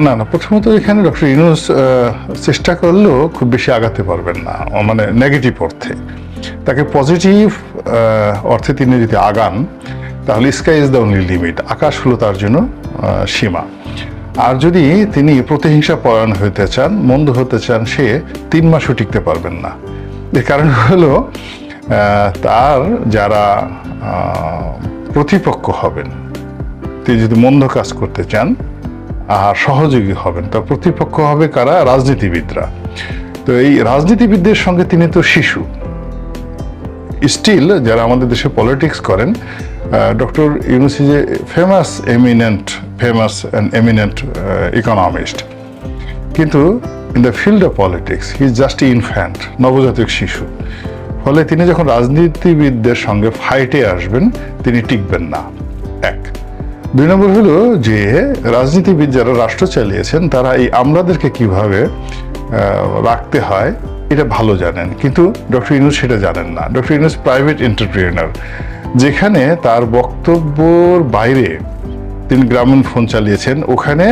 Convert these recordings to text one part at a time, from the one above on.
না না, প্রথমত এখানে ডক্টর ইউনূস চেষ্টা করলেও খুব বেশি আগাতে পারবেন না, মানে নেগেটিভ অর্থে। তাকে পজিটিভ অর্থে তিনি যদি আগান তাহলে sky is the only limit, আকাশ হলো তার জন্য সীমা। আর যদি তিনি প্রতিহিংসা পরায়ণ হতে চান, মন্দ হতে চান, সে 3 মাসও টিকতে পারবেন না। এর কারণ হলো তার যারা প্রতিপক্ষ হবেন, তিনি যদি মন্দ কাজ করতে চান আর সহযোগী হবেন, তার প্রতিপক্ষ হবে কারা? রাজনীতিবিদরা। তো এই রাজনীতিবিদদের সঙ্গে তিনি তো শিশু। স্টিল যারা আমাদের দেশে পলিটিক্স করেন, doctor Yunus is a famous and eminent economist, কিন্তু in the field of politics he is just infant, নবজাতক শিশু। ফলে তিনি যখন রাজনীতিবিদদের সঙ্গে ফাইটে আসবেন, তিনি টিকবেন না। 1 2 নম্বর হলো যে রাজনীতিবিদ যারা রাষ্ট্র চালিয়েছেন তারা এই আমলাদেরকে কিভাবে রাখতে হয় এটা ভালো জানেন, কিন্তু ডক্টর ইউনূস সেটা জানেন না। ডক্টর ইউনূস প্রাইভেট এন্টারপ্রেনার, যেখানে তার বক্তব্যর বাইরে তিনি গ্রামীণ ফোন চালিয়েছেন, ওখানে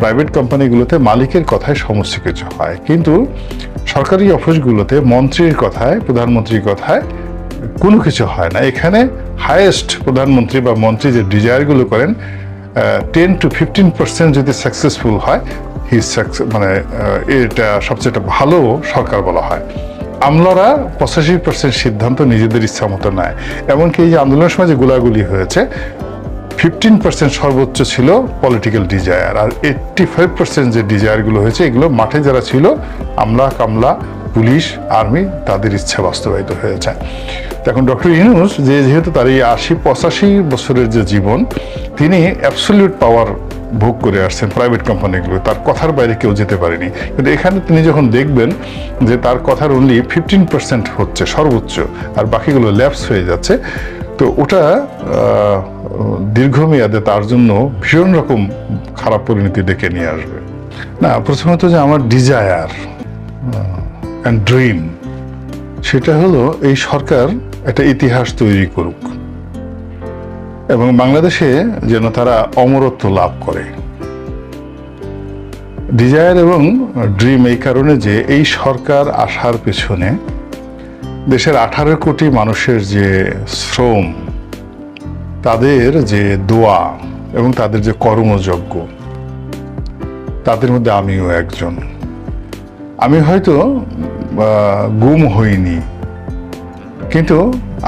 প্রাইভেট কোম্পানিগুলোতে মালিকের কথায় সমস্ত কিছু হয়, কিন্তু সরকারি অফিসগুলোতে মন্ত্রীর কথায়, প্রধানমন্ত্রীর কথায় কোনো কিছু হয় না। এখানে হাইয়েস্ট প্রধানমন্ত্রী বা মন্ত্রী যে ডিজায়ারগুলো করেন 10 to 15% যদি সাকসেসফুল হয়, মানে এটা সবচেয়ে ভালো সরকার বলা হয়। আমলারা 85% সিদ্ধান্ত নিজেদের ইচ্ছা মতো নেয়। এমনকি এই যে আন্দোলনের সময় যে গোলাগুলি হয়েছে, 15% সর্বোচ্চ ছিল পলিটিক্যাল ডিজায়ার, আর 85% যে ডিজায়ারগুলো হয়েছে এগুলো মাঠে যারা ছিল, আমলা কামলা, পুলিশ, আর্মি, তাদের ইচ্ছা বাস্তবায়িত হয়েছে। এখন ডক্টর ইউনূস যেহেতু তার এই 80-85 বছরের যে জীবন, তিনি অ্যাবসলিউট পাওয়ার ভোগ করে আসছেন প্রাইভেট কোম্পানিগুলো, তার কথার বাইরে কেউ যেতে পারেনি। কিন্তু এখানে তিনি যখন দেখবেন যে তার কথার অনলি 15% হচ্ছে সর্বোচ্চ, আর বাকিগুলো ল্যাপস হয়ে যাচ্ছে, তো ওটা দীর্ঘমেয়াদে তার জন্য ভীষণ রকম খারাপ পরিণতি ডেকে নিয়ে আসবে। না, প্রথমত যে আমার ডিজায়ার অ্যান্ড ড্রিম, সেটা হলো এই সরকার একটা ইতিহাস তৈরি করুক এবং বাংলাদেশে যেন তারা অমরত্ব লাভ করে। ডিজায়ার এবং ড্রিম এই কারণে যে এই সরকার আসার পেছনে দেশের 18 কোটি মানুষের যে শ্রম, তাদের যে দোয়া এবং তাদের যে কর্মযজ্ঞ, তাদের মধ্যে আমিও একজন। আমি হয়তো গুম হইনি, কিন্তু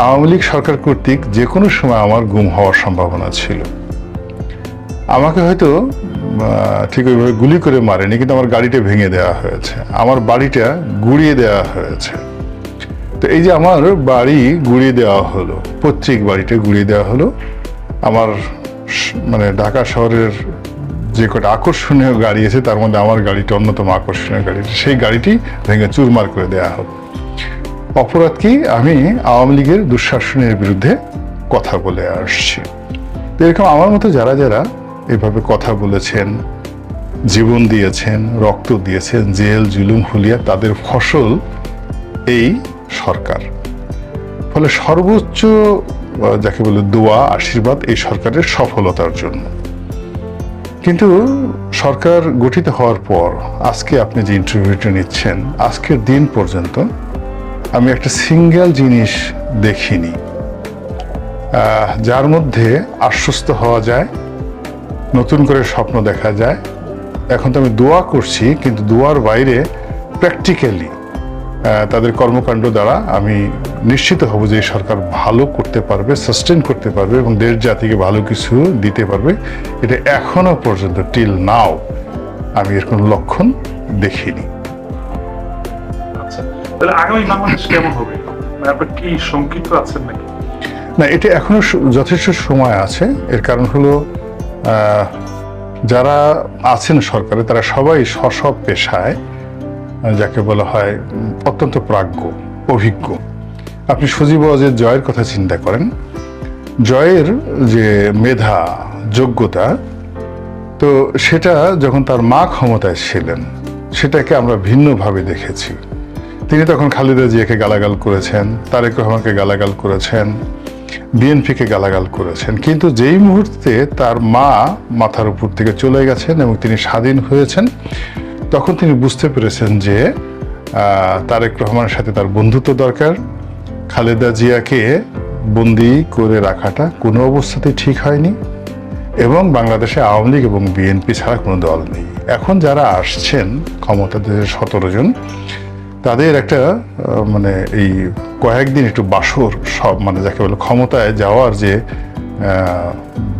আওয়ামী লীগ সরকার কর্তৃক যে কোনো সময় আমার গুম হওয়ার সম্ভাবনা ছিল। আমাকে হয়তো ঠিক ওইভাবে গুলি করে মারেনি, কিন্তু আমার গাড়িটা ভেঙে দেওয়া হয়েছে, আমার বাড়িটা গুড়িয়ে দেওয়া হয়েছে। তো এই যে আমার বাড়ি গুড়িয়ে দেওয়া হলো, পৈতৃক বাড়িটা গুড়িয়ে দেওয়া হলো, আমার মানে ঢাকা শহরের যে কটা আকর্ষণীয় গাড়ি আছে তার মধ্যে আমার গাড়িটা অন্যতম আকর্ষণীয় গাড়ি, সেই গাড়িটি ভেঙে চুরমার করে দেওয়া হলো। অপরাধ কি? আমি আওয়ামী লীগের দুঃশাসনের বিরুদ্ধে কথা বলে আসছি। তো এরকম আমার মতো যারা যারা এভাবে কথা বলেছেন, জীবন দিয়েছেন, রক্ত দিয়েছেন, জেল জুলুম হুলিয়া, তাদের ফসল এই সরকার। ফলে সর্বোচ্চ যাকে বলে দোয়া, আশীর্বাদ এই সরকারের সফলতার জন্য। কিন্তু সরকার গঠিত হওয়ার পর আজকে আপনি যে ইন্টারভিউটা নিচ্ছেন, আজকের দিন পর্যন্ত আমি একটা সিঙ্গেল জিনিস দেখিনি যার মধ্যে আশ্বস্ত হওয়া যায়, নতুন করে স্বপ্ন দেখা যায়। এখন তো আমি দোয়া করছি, কিন্তু দোয়ার বাইরে প্র্যাকটিক্যালি তাদের কর্মকাণ্ড দ্বারা আমি নিশ্চিত হব যে এই সরকার ভালো করতে পারবে, সাস্টেন করতে পারবে এবং দেশ জাতিকে ভালো কিছু দিতে পারবে। এটা এখনো পর্যন্ত টিল নাও আমি এর কোনো লক্ষণ দেখিনি। তাহলে আগামী বাংলাদেশ কেমন হবে? আপনি কি শঙ্কিত আছেন নাকি? না, এটা এখনো যথেষ্ট সময় আছে। এর কারণ হলো যারা আছেন সরকারে তারা সবাই স্ব পেশায় যাকে বলা হয় অত্যন্ত প্রাজ্ঞ, অভিজ্ঞ। আপনি সজীব ওয়াজের জয়ের কথা চিন্তা করেন, জয়ের যে মেধা, যোগ্যতা, তো সেটা যখন তার মা ক্ষমতায় ছিলেন সেটাকে আমরা ভিন্নভাবে দেখেছি। তিনি তখন খালেদা জিয়াকে গালাগাল করেছেন, তারেক রহমানকে গালাগাল করেছেন, বিএনপিকে গালাগাল করেছেন, কিন্তু যেই মুহূর্তে তার মা মাথার উপর থেকে চলে গেছেন এবং তিনি স্বাধীন হয়েছেন, তখন তিনি বুঝতে পেরেছেন যে তারেক রহমানের সাথে তার বন্ধুত্ব দরকার। খালেদা জিয়াকে বন্দি করে রাখাটা কোনো অবস্থাতেই ঠিক হয়নি, এবং বাংলাদেশে আওয়ামী লীগ এবং বিএনপি ছাড়া কোনো দল নেই। এখন যারা আসছেন ক্ষমতাতে 17 জন, তাদের একটা মানে এই কয়েকদিন একটু বাসর সব মানে যাকে বলে ক্ষমতায় যাওয়ার যে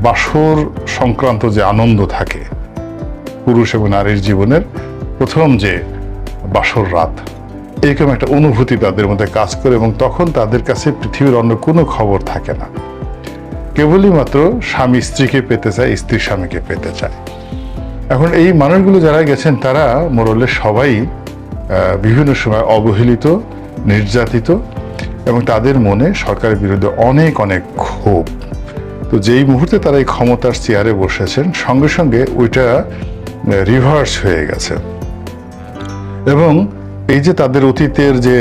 বাসর সংক্রান্ত যে আনন্দ থাকে পুরুষ এবং নারীর জীবনের প্রথম যে বাসর রাত, এরকম একটা অনুভূতি তাদের মধ্যে কাজ করে, এবং তখন তাদের কাছে পৃথিবীর অন্য কোনো খবর থাকে না। কেবলই মাত্র স্বামী স্ত্রীকে পেতে চায়, স্ত্রী স্বামীকে পেতে চায়। এখন এই মানুষগুলো যারা গেছেন তারা মোরলে সবাই বিভিন্ন সময় অবহেলিত, নির্যাতিত, এবং তাদের মনে সরকারের বিরুদ্ধে অনেক অনেক ক্ষোভ। তো যেই মুহূর্তে তারা এই ক্ষমতার চেয়ারে বসেছেন, সঙ্গে সঙ্গে ওইটা রিভার্স হয়ে গেছে। এবং এই যে তাদের অতীতের যে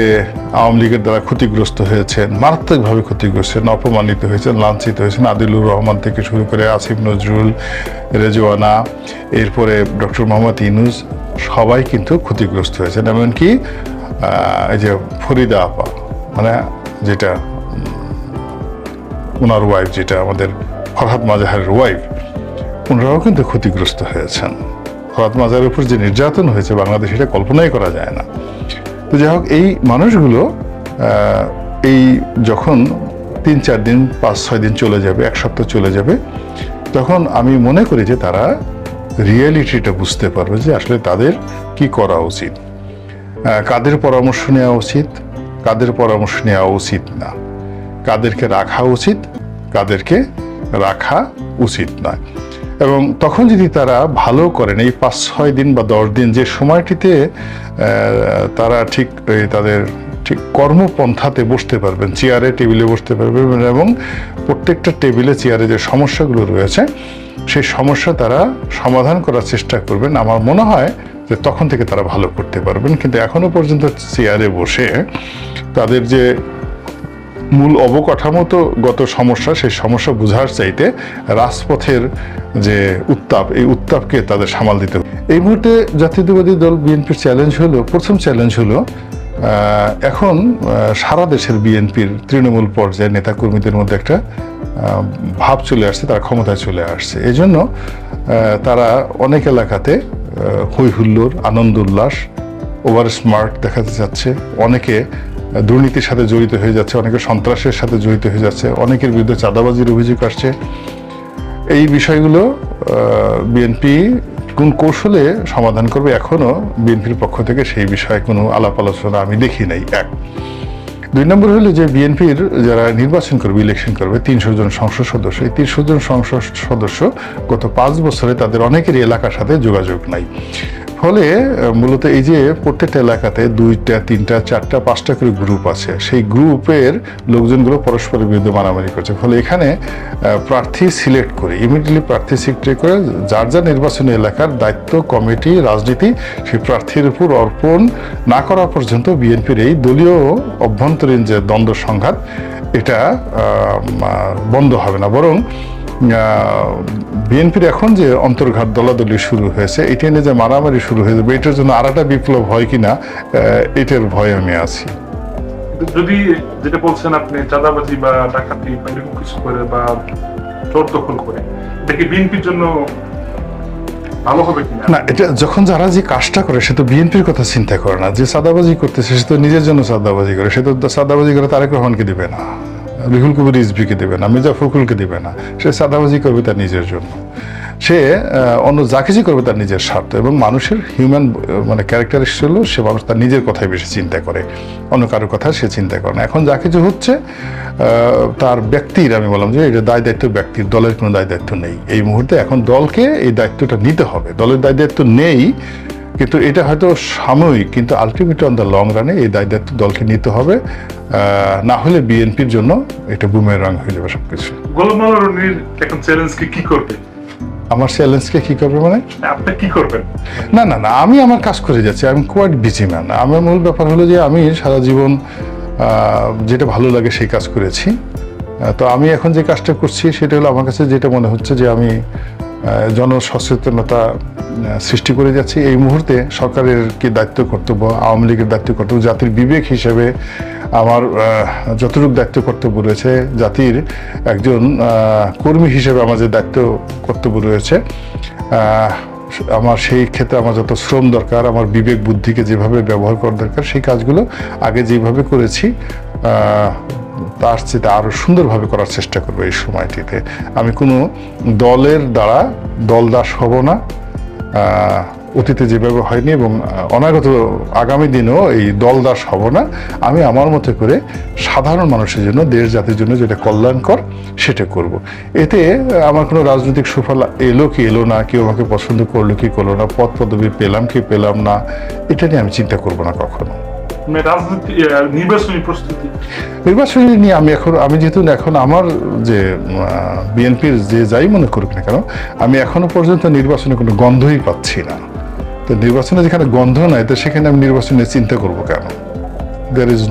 আওয়ামী লীগের দ্বারা ক্ষতিগ্রস্ত হয়েছেন, মারাত্মকভাবে ক্ষতিগ্রস্ত হয়েছেন, অপমানিত হয়েছেন, লাঞ্ছিত হয়েছেন, আদিলুর রহমান থেকে শুরু করে আসিফ নজরুল, রেজওয়ানা, এরপরে ডক্টর মোহাম্মদ ইউনূস, সবাই কিন্তু ক্ষতিগ্রস্ত হয়েছেন। এমনকি এই যে ফরিদা আপা, মানে যেটা ওনার ওয়াইফ, যেটা আমাদের ফরহাদ মাজাহারের ওয়াইফ, ওনারাও কিন্তু ক্ষতিগ্রস্ত হয়েছেন। ফরহাদ মাজাহারের উপর যে নির্যাতন হয়েছে বাংলাদেশে, এটা কল্পনাই করা যায় না। তো যাই হোক, এই মানুষগুলো এই যখন 3-4 দিন 5-6 দিন চলে যাবে, 1 সপ্তাহ চলে যাবে, তখন আমি মনে করি যে তারা রিয়েলিটিটা বুঝতে পারবে যে আসলে তাদের কি করা উচিত, কাদের পরামর্শ নেওয়া উচিত, কাদের পরামর্শ নেওয়া উচিত না, কাদেরকে রাখা উচিত, কাদেরকে রাখা উচিত নয়। এবং তখন যদি তারা ভালো করেন, এই 5-6 দিন বা 10 দিন যে সময়টিতে তারা ঠিক তাদের ঠিক কর্মপন্থাতে বসতে পারবেন, চেয়ারে টেবিলে বসতে পারবেন, এবং প্রত্যেকটা টেবিলে চেয়ারে যে সমস্যাগুলো রয়েছে সেই সমস্যা তারা সমাধান করার চেষ্টা করবেন। আমার মনে হয় যে তখন থেকে তারা ভালো করতে পারবেন। কিন্তু এখনো পর্যন্ত চেয়ারে বসে তাদের যে মূল অবকাঠামোগত সমস্যা, সেই সমস্যা বোঝার চাইতে রাজপথের যে উত্তাপ, এই উত্তাপকে তাদের সামাল দিতে হবে। এই মুহূর্তে জাতীয়তাবাদী দল বিএনপির চ্যালেঞ্জ হলো, প্রথম চ্যালেঞ্জ হলো এখন সারা দেশের বিএনপির তৃণমূল পর্যায়ে নেতাকর্মীদের মধ্যে একটা ভাব চলে আসছে, তারা ক্ষমতায় চলে আসছে। এই জন্য তারা অনেক এলাকাতে হৈ হুল্লোড়, আনন্দ উল্লাস, ওভার স্মার্ট দেখাতে চাচ্ছে, অনেকে দুর্নীতির সাথে জড়িত হয়ে যাচ্ছে, অনেকে সন্ত্রাসের সাথে জড়িত হয়ে যাচ্ছে, অনেকের বিরুদ্ধে চাঁদাবাজির অভিযোগ আসছে। এই বিষয়গুলো বিএনপি কোন কৌশলে সমাধান করবে, এখনো বিএনপির পক্ষ থেকে সেই বিষয়ে কোনো আলাপ আলোচনা আমি দেখি নাই। 1 2 নম্বর হলো যে বিএনপির যারা নির্বাচন করবে, ইলেকশন করবে, 300 জন সংসদ সদস্য, এই 300 জন সংসদ সদস্য গত 5 বছরে তাদের অনেকেরই এলাকার সাথে যোগাযোগ নাই। ফলে মূলত এই যে প্রত্যেকটা এলাকাতে 2টা 3টা 4টা 5টা করে গ্রুপ আছে, সেই গ্রুপের লোকজনগুলো পরস্পরের বিরুদ্ধে মারামারি করছে। ফলে এখানে প্রার্থী সিলেক্ট করে, ইমিডিয়েটলি প্রার্থী সিলেক্ট করে যার যা নির্বাচনী এলাকার দায়িত্ব, কমিটি, রাজনীতি সেই প্রার্থীর উপর অর্পণ না করা পর্যন্ত বিএনপির এই দলীয় অভ্যন্তরীণ যে দ্বন্দ্ব সংঘাত, এটা বন্ধ হবে না। বরং বিএনপির এখন যে অন্তর্ঘাত দলাদলি শুরু হয়েছে, এটা নিয়ে যে মারামারি শুরু হয়ে যাবে, এটার জন্য আর একটা বিপ্লব হয় কিনা, এটার ভয়ে আমি আছি। যদি যেটা বলছেন আপনি, চাঁদাবাজি বা ডাকাতি বা এরকম কিছু করে বা চোর দখল করে, এটা কি বিএনপির জন্য ভালো হবে কিনা? না, এটা যখন যারা যে কাজটা করে সে তো বিএনপির কথা চিন্তা করে না। যে চাঁদাবাজি করতেছে সে তো নিজের জন্য চাঁদাবাজি করে, সে তো চাঁদাবাজি করে তারেক রহমানকে দিবে না, রুহুল কবির রিজভিকে দেবে না, মির্জা ফখরুলকে দেবে না। সে চাঁদাবাজি করবে তার নিজের জন্য, সে অন্য যা কিছু করবে তার নিজের স্বার্থ। এবং মানুষের হিউম্যান মানে ক্যারেক্টারিস্টিক হলো সে মানুষ তার নিজের কথাই বেশি চিন্তা করে, অন্য কারোর কথা সে চিন্তা করে না। এখন যা কিছু হচ্ছে তার ব্যক্তির, আমি বললাম যে এটা দায় দায়িত্ব ব্যক্তির, দলের কোনো দায় দায়িত্ব নেই এই মুহূর্তে। এখন দলকে এই দায়িত্বটা নিতে হবে, দলের দায় দায়িত্ব নেই, কিন্তু এটা হয়তো সাময়িক, কিন্তু আলটিমেটলি অন দ্য লং রানে এই দায় দায়িত্ব দলকে নিতে হবে। না হলে বিএনপির জন্য এটা বুমেরাং হয়ে যাবে সবকিছু। গোলাম মাওলা রনির এখন চ্যালেঞ্জকে কি করবে? আমার চ্যালেঞ্জকে কি করবে মানে? আপনি কি করবেন? না না না, আমি আমার কাজ করে যাচ্ছি, আমি কোয়াইট বিজি ম্যান। আমার মূল ব্যাপার হলো যে আমি সারা জীবন যেটা ভালো লাগে সেই কাজ করেছি, তো আমি এখন যে কাজটা করছি সেটা হলো আমার কাছে যেটা মনে হচ্ছে যে আমি জনসচেতনতা সৃষ্টি করে যাচ্ছি। এই মুহূর্তে সরকারের কি দায়িত্ব কর্তব্য, আওয়ামী লীগের দায়িত্ব কর্তব্য, জাতির বিবেক হিসেবে আমার যতটুকু দায়িত্ব কর্তব্য রয়েছে, জাতির একজন কর্মী হিসেবে আমার যে দায়িত্ব কর্তব্য রয়েছে, আমার সেই ক্ষেত্রে আমার যত শ্রম দরকার, আমার বিবেক বুদ্ধিকে যেভাবে ব্যবহার করা দরকার, সেই কাজগুলো আগে যেভাবে করেছি তার চেয়ে আরও সুন্দরভাবে করার চেষ্টা করবো এই সময়টিতে। আমি কোনো দলের দ্বারা দলদাস হব না, অতীতে যেভাবে হয়নি, এবং অনাগত আগামী দিনেও এই দলদাস হব না। আমি আমার মতো করে সাধারণ মানুষের জন্য, দেশ জাতির জন্য যেটা কল্যাণকর সেটা করব। এতে আমার কোনো রাজনৈতিক সুফল এলো কি এলো না, কেউ আমাকে পছন্দ করলো কি করলো না, পদ পদবি পেলাম কি পেলাম না, এটা নিয়ে আমি চিন্তা করব না কখনো। রাজনীতি, নির্বাচনী প্রস্তুতি, নির্বাচনী নিয়ে আমি যেহেতু এখন আমার যে বিএনপির যে যাই মনে করুক না কেন, আমি এখনো পর্যন্ত নির্বাচনে কোনো গন্ধই পাচ্ছি না। তো নির্বাচনে যেখানে গন্ধ নাই, তো সেখানে আমি নির্বাচনে চিন্তা করবো কেন? There is